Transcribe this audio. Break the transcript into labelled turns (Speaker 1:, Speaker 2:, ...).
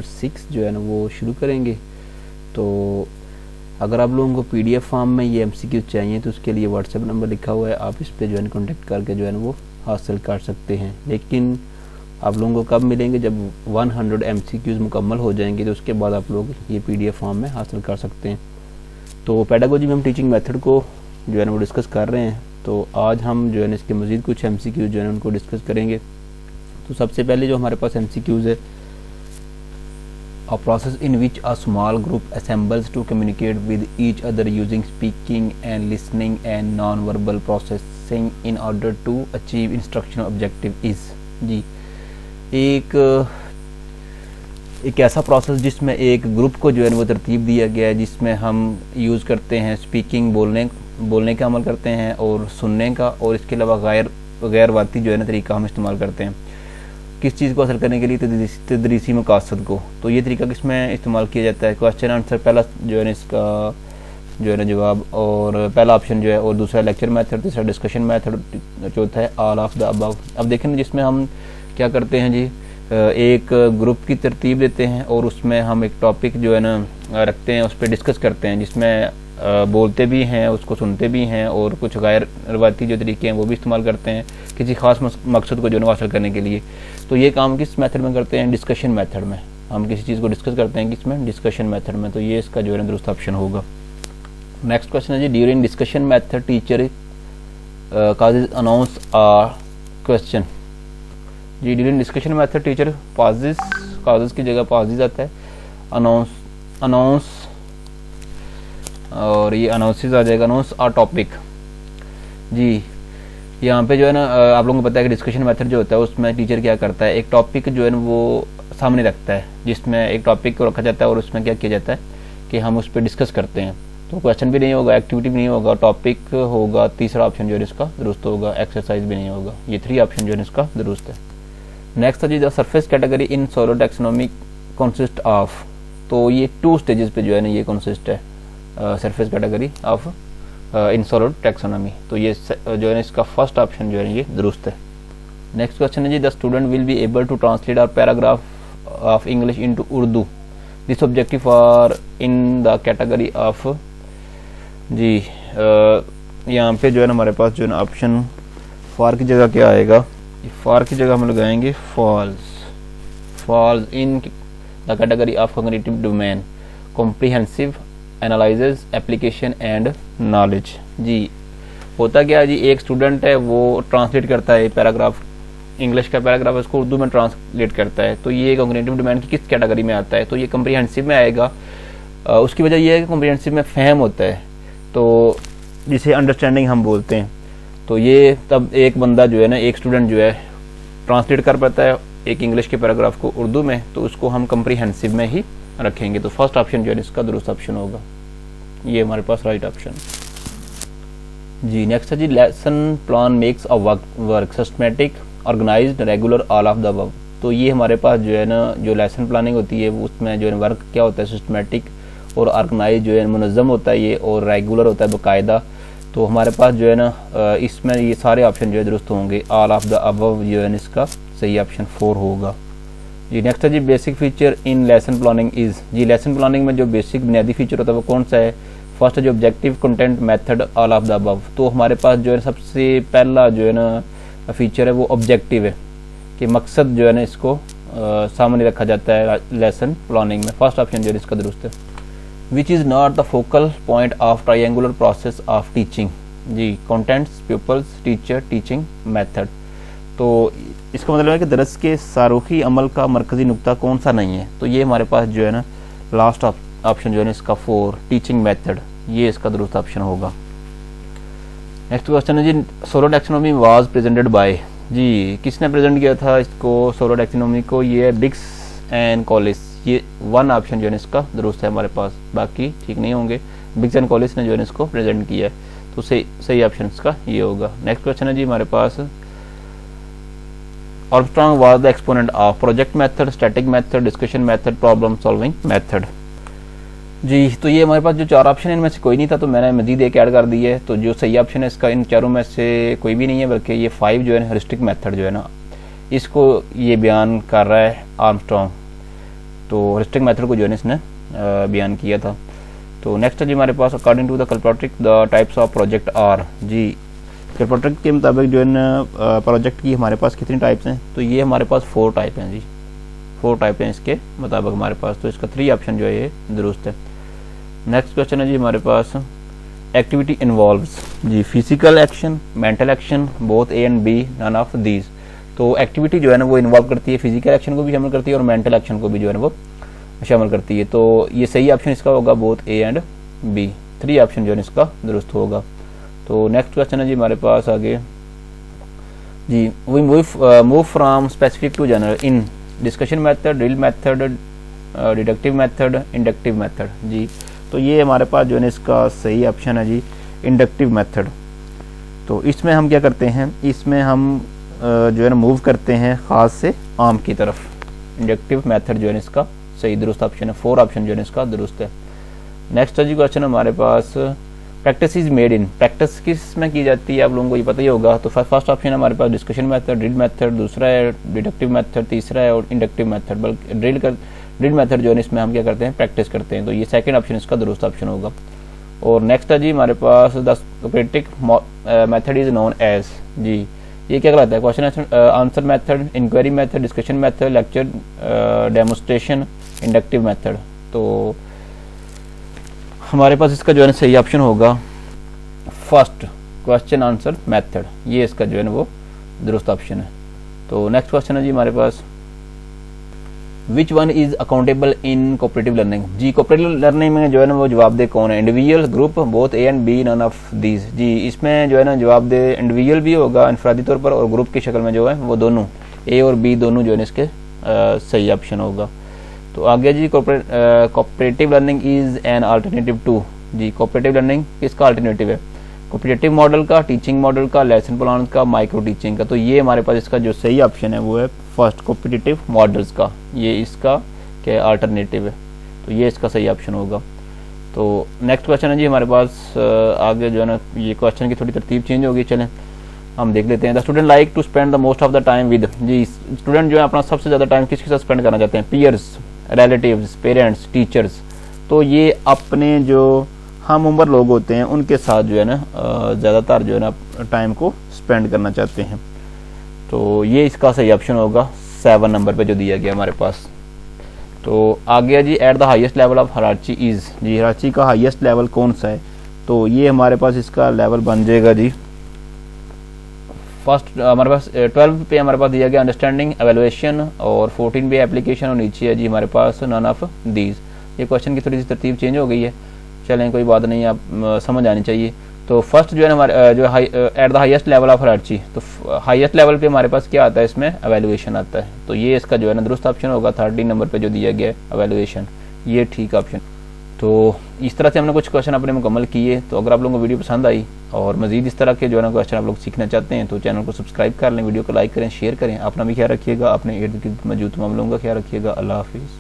Speaker 1: Number 6 जो है ना वो शुरू करेंगे। तो अगर आप लोगों को PDF फॉर्म में ये MCQ चाहिए तो उसके लिए व्हाट्सएप नंबर लिखा हुआ है, आप इस पर जो है कॉन्टेक्ट करके जो है ना वो हासिल कर सकते हैं। लेकिन आप लोगों को कब मिलेंगे, जब 100 MCQs मुकम्मल हो जाएंगे तो उसके बाद आप लोग ये PDF फॉर्म में हासिल कर सकते हैं। तो पेडागोजी में हम टीचिंग मेथड को जो है ना वो डिस्कस कर रहे हैं। तो आज हम जो है ना इसके मज़ीद कुछ MCQs जो है ना उनको डिस्कस करेंगे। तो सबसे पहले जो हमारे पास MCQs है, a process in which a small group assembles to communicate with each other using speaking and listening and non-verbal processing in order to achieve instructional objective is। जी, एक ऐसा प्रोसेस जिसमें एक ग्रुप को जो है वो तरतीब दिया गया है, जिसमें हम यूज़ करते हैं स्पीकिंग, बोलने का अमल करते हैं और सुनने का, और इसके अलावा गैर वाती जो है ना तरीका हम इस्तेमाल करते हैं किस चीज़ को हासिल करने के लिए, तदरीसी मकासद को। तो ये तरीका किसमें इस्तेमाल किया जाता है, क्वेश्चन आंसर पहला जो है ना इसका जो है ना जवाब, और पहला ऑप्शन जो है, और दूसरा लेक्चर मेथड, तीसरा डिस्कशन मेथड, चौथा है ऑल ऑफ द अबव। अब देखें जिसमें हम क्या करते हैं जी, एक ग्रुप की तरतीब देते हैं और उसमें हम एक टॉपिक जो है ना रखते हैं, उस पर डिस्कस करते हैं, जिसमें बोलते भी हैं, उसको सुनते भी हैं, और कुछ गैर रवायती जो तरीके हैं वो भी इस्तेमाल करते हैं किसी खास मकसद को जो है हासिल करने के लिए। तो ये काम किस मेथड में करते हैं, डिस्कशन मेथड में। हम किसी चीज़ को डिस्कस करते हैं किसमें, डिस्कशन मेथड में। तो ये इसका जो है दुरुस्त ऑप्शन होगा। नेक्स्ट क्वेश्चन है जी, during discussion method teacher causes announce a question. जी, during discussion method teacher poses, causes की जगह पाजेज आता है, अनाउंस और ये अनाउंसेस आ जाएगा, अनाउंस आ टॉपिक। जी, यहाँ पे जो है ना आप लोगों को पता है कि डिस्कशन मेथड जो होता है उसमें टीचर क्या करता है, एक टॉपिक जो है ना वो सामने रखता है, जिसमें एक टॉपिक को रखा जाता है और उसमें क्या किया जाता है कि हम उस पर डिस्कस करते हैं। तो क्वेश्चन भी नहीं होगा, एक्टिविटी भी नहीं होगा, टॉपिक होगा, तीसरा ऑप्शन जो है इसका दुरुस्त होगा, एक्सरसाइज भी नहीं होगा। ये 3 ऑप्शन जो है इसका दुरुस्त है। नेक्स्ट है जी, the surface category in solo taxonomy consist of. तो ये 2 स्टेजेस पे जो है ना ये कंसिस्ट है surface category of in solo taxonomy. तो ये जो है इसका फर्स्ट ऑप्शन जो है ये दुरुस्त है। नेक्स्ट क्वेश्चन है जी, the student will be able to translate our paragraph of English into Urdu, this objective for in the category of. जी, यहाँ पे जो है ना हमारे पास जो है ना ऑप्शन फॉर की जगह क्या आएगा, फॉर की जगह हम लगाएंगे falls in the category of cognitive domain, comprehensive, analysis, application and knowledge. जी, होता क्या है जी, एक स्टूडेंट है वो ट्रांसलेट करता है पैराग्राफ, इंग्लिश का पैराग्राफ उसको उर्दू में ट्रांसलेट करता है। तो ये कॉग्निटिव डोमेन की किस कैटेगरी में आता है, तो ये कॉम्प्रिहेंसिव में आएगा। उसकी वजह यह है कि कॉम्प्रिहेंसिव में फहम होता है, तो जिसे अंडरस्टैंडिंग हम बोलते हैं। तो ये तब एक बंदा जो है ना, एक स्टूडेंट जो है ट्रांसलेट कर पाता है एक इंग्लिश के पैराग्राफ को उर्दू में, तो उसको हम कॉम्प्रिहेंसिव में ही रखेंगे। तो फर्स्ट ऑप्शन जो है इसका दुरुस्त ऑप्शन होगा, ये हमारे पास राइट ऑप्शन। जी, नेक्स्ट है जी, lesson plan makes a work systematic, organised, regular, all of the above. तो ये हमारे पास जो है ना जो लेसन प्लानिंग होती है उसमें जो है वर्क क्या होता है, सिस्टमेटिक, और ऑर्गेनाइज जो है मुनज़्ज़म होता है ये, और रेगुलर होता है बाकायदा। तो हमारे पास जो है ना इसमें ये सारे ऑप्शन जो है दुरुस्त होंगे, ऑल ऑफ द अबव जो है इसका सही ऑप्शन 4 होगा। जी, नेक्स्ट है जी, basic feature in lesson planning is. जी, लेसन प्लानिंग में जो बेसिक बुनियादी फीचर होता है वो कौन सा है, फर्स्ट है जो objective, content, method, all of the above. तो हमारे पास जो है सबसे पहला जो है ना फीचर है वो ऑब्जेक्टिव है, कि मकसद जो है ना इसको सामने रखा जाता है लेसन प्लानिंग में। फर्स्ट ऑप्शन जो है इसका दुरुस्त है। Which is not the focal point of triangular process of teaching. जी, contents, peoples, teacher, teaching method. तो इसका मतलब है कि दरस के सारूखी अमल का मरकजी नुक्ता कौन सा नहीं है। तो ये हमारे पास जो है ना लास्ट ऑप्शन जो है ना इसका 4, टीचिंग मेथड, ये इसका दुरुस्त ऑप्शन होगा। नेक्स्ट क्वेश्चन है जी, solo taxonomy was presented by. जी, किसने प्रेजेंट किया था इसको, सोलो टैक्सोनॉमी को, ये है बिग्स एंड कॉलिस। ये 1 ऑप्शन जो है इसका दुरुस्त है हमारे पास, बाकी ठीक नहीं होंगे। बिग्स एंड कॉलिस ने जो है इसको प्रेजेंट किया है, तो सही ऑप्शन इसका ये होगा। नेक्स्ट क्वेश्चन है जी हमारे पास, Armstrong was the exponent of project method, static method, discussion method, problem solving method. जी, तो ये हमारे पास जो 4 ऑप्शन है इनमें से कोई नहीं था, तो मैंने मजीद एक ऐड कर दी है। तो जो सही ऑप्शन है इसका इन चारों में से कोई भी नहीं है, बल्कि ये 5 जो है हेरिस्टिक मेथड जो है ना इसको ये बयान कर रहा है आर्मस्ट्रांग। तो रिस्ट्रिक्ट मेथड को जो है ना इसने बयान किया था। तो नेक्स्ट है जी हमारे पास according to the Kilpatrick the types of project are. जी किलपैट्रिक के मुताबिक जो है ना प्रोजेक्ट की हमारे पास कितनी टाइप्स हैं, तो ये हमारे पास 4 टाइप हैं जी, 4 टाइप हैं इसके मुताबिक हमारे पास। तो इसका 3 ऑप्शन जो है ये दुरुस्त है। नेक्स्ट क्वेश्चन है जी हमारे पास एक्टिविटी इन्वॉल्व्स जी physical action, mental action, both A and B, none of these. तो एक्टिविटी जो है ना वो इन्वॉल्व करती है फिजिकल एक्शन को भी शामिल करती है और मेंटल एक्शन को भी जो है ना वो शामिल करती है। तो ये सही ऑप्शन इसका होगा both A and B, 3 option जो है इसका दुरुस्त होगा। तो नेक्स्ट क्वेश्चन है जी हमारे पास आगे जी we move from specific to general in discussion method, drill method, deductive method, inductive method. जी तो ये हमारे पास जो है इसका सही ऑप्शन है जी इंडक्टिव मेथड। तो इसमें हम क्या करते हैं, इसमें हम जो है ना मूव करते हैं ख़ास से आम की तरफ। इंडक्टिव मेथड जो है इसका सही दुरुस्त ऑप्शन है, 4 ऑप्शन जो है इसका दुरुस्त है। नेक्स्ट है जी क्वेश्चन हमारे पास practice is made in, practice किस में की जाती है आप लोगों को ये पता ही होगा। तो फर्स्ट ऑप्शन हमारे पास डिस्कशन मेथड, ड्रिल मेथड, दूसरा है डिडक्टिव मेथड, तीसरा है और इंडक्टिव मेथड। बल्कि ड्रिल मेथड जो है इसमें हम क्या करते हैं प्रैक्टिस करते हैं। तो ये सेकंड ऑप्शन इसका दुरुस्त ऑप्शन होगा। और नेक्स्ट है जी हमारे पास the cooperative method is known as. जी ये क्या कहलाता है, question answer method, inquiry method, discussion method, lecture demonstration, inductive method. तो हमारे पास इसका जो है सही ऑप्शन होगा फर्स्ट क्वेश्चन आंसर मेथड, ये इसका जो है ना वो दुरुस्त ऑप्शन है। तो नेक्स्ट क्वेश्चन है जी हमारे पास which one is accountable in cooperative learning. जी कोऑपरेटिव लर्निंग में जो है ना वो जवाबदेह कौन है, individual, group, both A and B, none of these. जी इसमें जो है ना जवाबदेह इंडिविजुअल भी होगा इनफरादी तौर पर और ग्रुप की शक्ल में जो है वो दोनों ए और बी दोनों जो है इसके सही ऑप्शन होगा। तो आगे जी cooperative learning is an alternative to. जी कोऑपरेटिव लर्निंग किसका अल्टरनेटिव है, कोऑपरेटिव मॉडल का, टीचिंग मॉडल का, लेसन प्लान का, माइक्रो टीचिंग का। तो ये हमारे पास इसका जो सही ऑप्शन है वो है फर्स्ट कोऑपरेटिव मॉडल्स का, ये इसका क्या अल्टरनेटिव है। तो ये इसका सही ऑप्शन होगा। तो नेक्स्ट क्वेश्चन है जी हमारे पास आगे जो है ना ये क्वेश्चन की थोड़ी तरतीब चेंज होगी, चलें हम देख लेते हैं। The student like to spend the most of the time with. जी स्टूडेंट जो है अपना सबसे ज़्यादा टाइम किसके साथ स्पेंड करना चाहते हैं, पीयर्स, रिलेटिव्स, पेरेंट्स, टीचर्स। तो ये अपने जो हम उम्र लोग होते हैं उनके साथ जो है ना ज़्यादातर जो है ना टाइम को स्पेंड करना चाहते हैं। तो ये इसका सही ऑप्शन होगा 7 नंबर पे जो दिया गया हमारे पास। तो आगे जी at the highest level of hierarchy is. जी हायरार्ची का हाईएस्ट लेवल कौन सा है, तो ये हमारे पास इसका लेवल बन जाएगा जी फर्स्ट हमारे पास 12 पे हमारे पास दिया गया अंडरस्टैंडिंग, एवेलुएशन, और 14 पे एप्लीकेशन और नीचे है जी हमारे पास नन ऑफ दीज। ये क्वेश्चन की थोड़ी सी तरतीब चेंज हो गई है, चलें कोई बात नहीं, आप समझ आनी चाहिए। तो फर्स्ट जो है हमारे जो at the highest level of hierarchy, तो हाईएस्ट लेवल पे हमारे पास क्या आता है, इसमें एवेलुएशन आता है। तो ये इसका जो है ना दुरुस्त ऑप्शन होगा 13 नंबर पे जो दिया गया है एवेलुएशन, ये ठीक ऑप्शन। तो इस तरह से हमने कुछ क्वेश्चन अपने मुकम्मल किए। तो अगर आप लोगों को वीडियो पसंद आई और मजीद इस तरह के जो है ना क्वेश्चन आप लोग सीखना चाहते हैं तो चैनल को सब्सक्राइब कर लें, वीडियो को लाइक करें, शेयर करें। अपना भी ख्याल रखिएगा, अपने इर्द गिर्द मौजूद तमाम लोगों का ख्याल रखिएगा। अल्लाह हाफिज़।